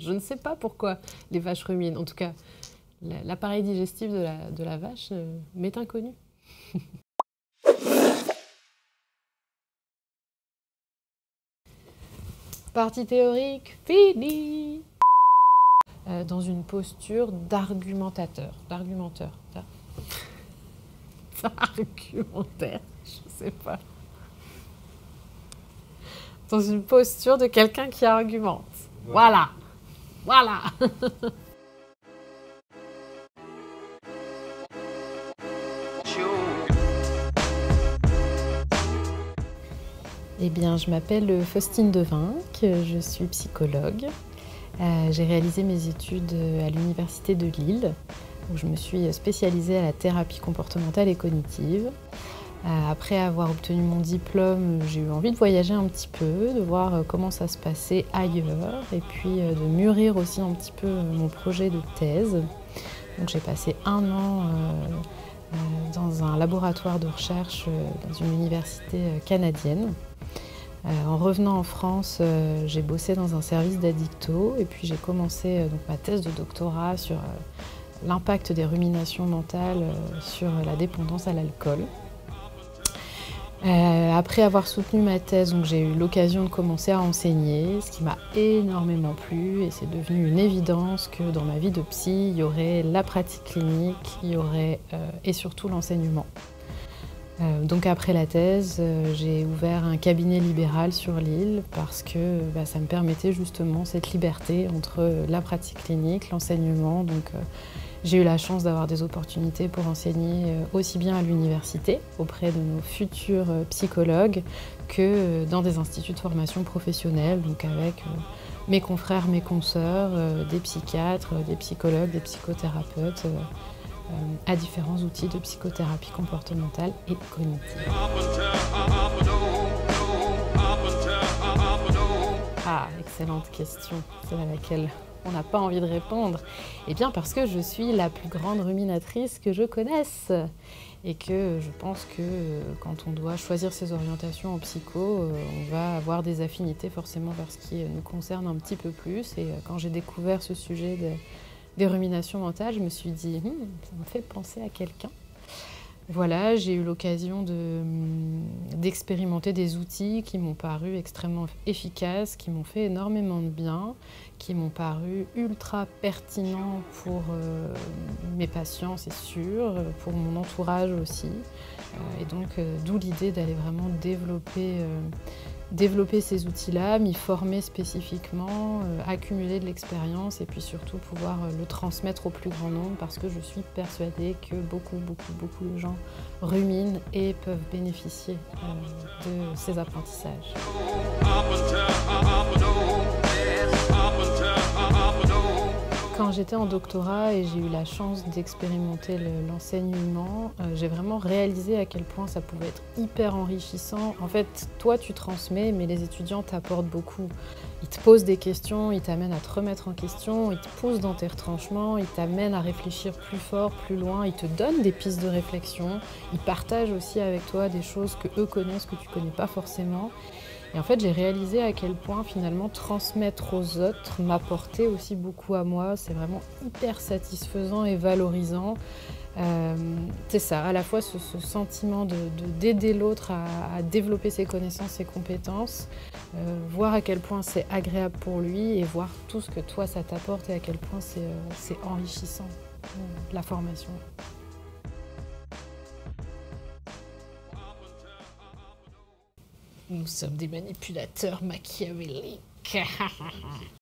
Je ne sais pas pourquoi les vaches ruminent. En tout cas, l'appareil digestif de la vache m'est inconnu. Partie théorique finie. Dans une posture d'argumentateur. D'argumenteur. Argumentaire, je sais pas. Dans une posture de quelqu'un qui argumente. Voilà. Voilà. Eh bien, je m'appelle Faustine Devinck, je suis psychologue. J'ai réalisé mes études à l'Université de Lille, où je me suis spécialisée à la thérapie comportementale et cognitive. Après avoir obtenu mon diplôme, j'ai eu envie de voyager un petit peu, de voir comment ça se passait ailleurs, et puis de mûrir aussi un petit peu mon projet de thèse. Donc j'ai passé 1 an dans un laboratoire de recherche dans une université canadienne. En revenant en France, j'ai bossé dans un service d'addicto et puis j'ai commencé donc, ma thèse de doctorat sur l'impact des ruminations mentales sur la dépendance à l'alcool. Après avoir soutenu ma thèse, j'ai eu l'occasion de commencer à enseigner, ce qui m'a énormément plu et c'est devenu une évidence que dans ma vie de psy, il y aurait la pratique clinique, il y aurait et surtout l'enseignement. Donc après la thèse, j'ai ouvert un cabinet libéral sur l'île parce que ça me permettait justement cette liberté entre la pratique clinique, l'enseignement. Donc j'ai eu la chance d'avoir des opportunités pour enseigner aussi bien à l'université auprès de nos futurs psychologues que dans des instituts de formation professionnelle, donc avec mes confrères, mes consoeurs, des psychiatres, des psychologues, des psychothérapeutes, à différents outils de psychothérapie comportementale et cognitive. Ah, excellente question, celle à laquelle on n'a pas envie de répondre. Eh bien parce que je suis la plus grande ruminatrice que je connaisse et que je pense que quand on doit choisir ses orientations en psycho, on va avoir des affinités forcément vers ce qui nous concerne un petit peu plus. Et quand j'ai découvert ce sujet des ruminations mentales, je me suis dit, ça me fait penser à quelqu'un. Voilà, j'ai eu l'occasion d'expérimenter des outils qui m'ont paru extrêmement efficaces, qui m'ont fait énormément de bien, qui m'ont paru ultra pertinents pour mes patients, c'est sûr, pour mon entourage aussi. Et donc, d'où l'idée d'aller vraiment développer ces outils-là, m'y former spécifiquement, accumuler de l'expérience et puis surtout pouvoir le transmettre au plus grand nombre parce que je suis persuadée que beaucoup de gens ruminent et peuvent bénéficier de ces apprentissages. Quand j'étais en doctorat et j'ai eu la chance d'expérimenter l'enseignement, j'ai vraiment réalisé à quel point ça pouvait être hyper enrichissant. En fait, toi tu transmets, mais les étudiants t'apportent beaucoup. Ils te posent des questions, ils t'amènent à te remettre en question, ils te poussent dans tes retranchements, ils t'amènent à réfléchir plus fort, plus loin, ils te donnent des pistes de réflexion, ils partagent aussi avec toi des choses que eux connaissent, que tu connais pas forcément. Et en fait, j'ai réalisé à quel point, finalement, transmettre aux autres m'apportait aussi beaucoup à moi. C'est vraiment hyper satisfaisant et valorisant. C'est ça, à la fois ce sentiment d'aider l'autre à développer ses connaissances, ses compétences, voir à quel point c'est agréable pour lui et voir tout ce que toi, ça t'apporte et à quel point c'est enrichissant, la formation. Nous sommes des manipulateurs machiavéliques.